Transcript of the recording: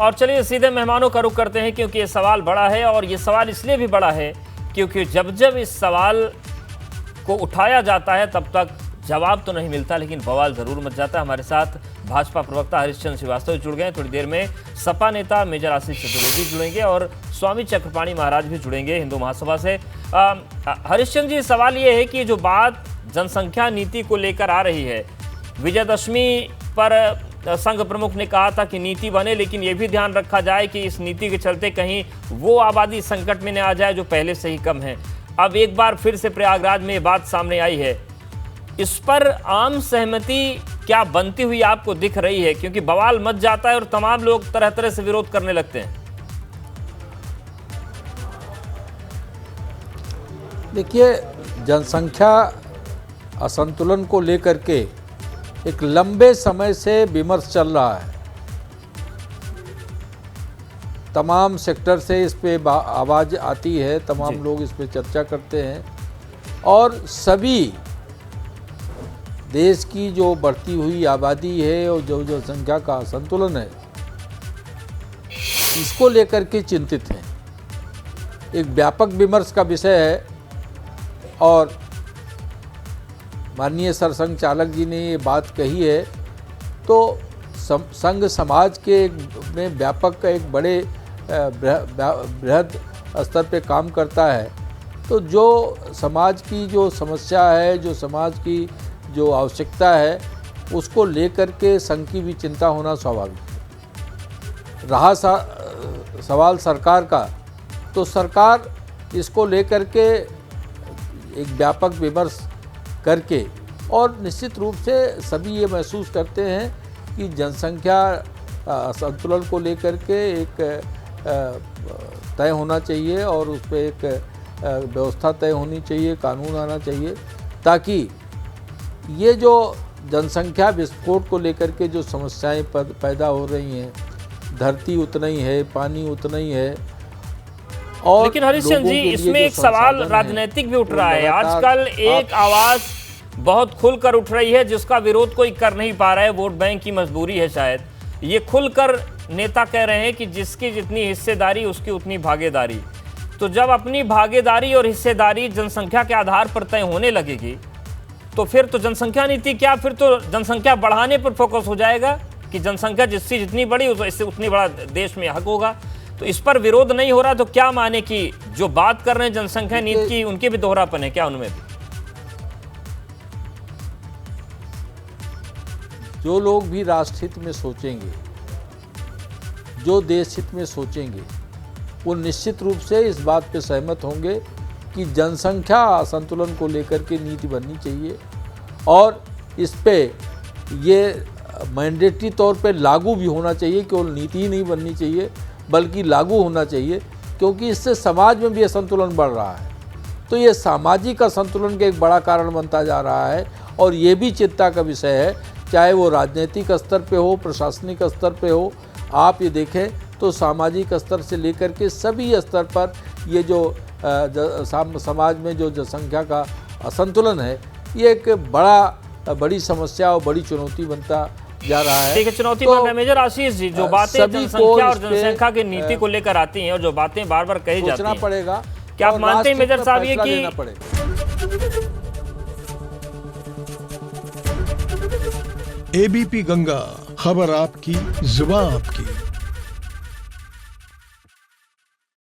और चलिए सीधे मेहमानों का रुख करते हैं, क्योंकि ये सवाल बड़ा है और ये सवाल इसलिए भी बड़ा है क्योंकि जब जब इस सवाल को उठाया जाता है तब तक जवाब तो नहीं मिलता, लेकिन बवाल जरूर मच जाता है। हमारे साथ भाजपा प्रवक्ता हरीशचंद्र श्रीवास्तव जुड़ गए हैं। थोड़ी देर में सपा नेता मेजर आशीष चतुर्वेदी जुड़ेंगे और स्वामी चक्रपाणी महाराज भी जुड़ेंगे हिंदू महासभा से। हरीशचंद्र जी, सवाल ये है कि जो बात जनसंख्या नीति को लेकर आ रही है, विजयदशमी पर संघ प्रमुख ने कहा था कि नीति बने, लेकिन ये भी ध्यान रखा जाए कि इस नीति के चलते कहीं वो आबादी संकट में न आ जाए जो पहले से ही कम है। अब एक बार फिर से प्रयागराज में ये बात सामने आई है, इस पर आम सहमति क्या बनती हुई आपको दिख रही है? क्योंकि बवाल मच जाता है और तमाम लोग तरह तरह से विरोध करने लगते हैं। देखिए, जनसंख्या असंतुलन को लेकर के एक लंबे समय से विमर्श चल रहा है। तमाम सेक्टर से इस पे आवाज़ आती है, तमाम लोग इस पे चर्चा करते हैं और सभी देश की जो बढ़ती हुई आबादी है और जो जनसंख्या का असंतुलन है, इसको लेकर के चिंतित हैं। एक व्यापक विमर्श का विषय है और माननीय सरसंघ चालक जी ने ये बात कही है तो संघ समाज के में व्यापक एक बड़े बृहद स्तर पे काम करता है। तो जो समाज की जो समस्या है, जो समाज की जो आवश्यकता है, उसको लेकर के संघ की भी चिंता होना स्वाभाविक है। रहा सवाल सरकार का, तो सरकार इसको लेकर के एक व्यापक विमर्श करके और निश्चित रूप से सभी ये महसूस करते हैं कि जनसंख्या संतुलन को लेकर के एक तय होना चाहिए और उस पर एक व्यवस्था तय होनी चाहिए, कानून आना चाहिए, ताकि ये जो जनसंख्या विस्फोट को लेकर के जो समस्याएं पैदा हो रही हैं, धरती उतना ही है, पानी उतना ही है। और लेकिन हरीशचंद्र जी, इसमें एक सवाल राजनीतिक भी उठ रहा है। आजकल एक आवाज बहुत खुलकर उठ रही है जिसका विरोध कोई कर नहीं पा रहा है, वोट बैंक की मजबूरी है शायद। ये खुलकर नेता कह रहे हैं कि जिसकी जितनी हिस्सेदारी उसकी उतनी भागीदारी। तो जब अपनी भागीदारी और हिस्सेदारी जनसंख्या के आधार पर तय होने लगेगी तो फिर तो जनसंख्या नीति क्या, फिर तो जनसंख्या बढ़ाने पर फोकस हो जाएगा कि जनसंख्या जिससे जितनी बड़ी इससे उतनी बड़ा देश में हक होगा। तो इस पर विरोध नहीं हो रहा तो क्या माने कि जो बात कर रहे हैं जनसंख्या नीति की, उनके भी दोहरापन है क्या उनमें भी? जो लोग भी राष्ट्र हित में सोचेंगे, जो देश हित में सोचेंगे, वो निश्चित रूप से इस बात पे सहमत होंगे कि जनसंख्या असंतुलन को लेकर के नीति बननी चाहिए और इस पे ये मैंडेटरी तौर पे लागू भी होना चाहिए। केवल नीति ही नहीं बननी चाहिए बल्कि लागू होना चाहिए, क्योंकि इससे समाज में भी असंतुलन बढ़ रहा है। तो ये सामाजिक असंतुलन का एक बड़ा कारण बनता जा रहा है और ये भी चिंता का विषय है, चाहे वो राजनीतिक स्तर पे हो, प्रशासनिक स्तर पे हो। आप ये देखें तो सामाजिक स्तर से लेकर के सभी स्तर पर ये जो समाज में जो जनसंख्या का असंतुलन है, ये एक बड़ी समस्या और बड़ी चुनौती बनता जा रहा है। ठीक है, चुनौती बन रहा है। मेजर आशीष जी, जो बातें जनसंख्या और जनसंख्या की नीति को लेकर आती हैं और जो बातें बार बार कही जाती हैं, पड़ेगा। क्या आप मानते हैं मेजर साहब ये कि एबीपी गंगा, खबर आपकी, जुबान आपकी।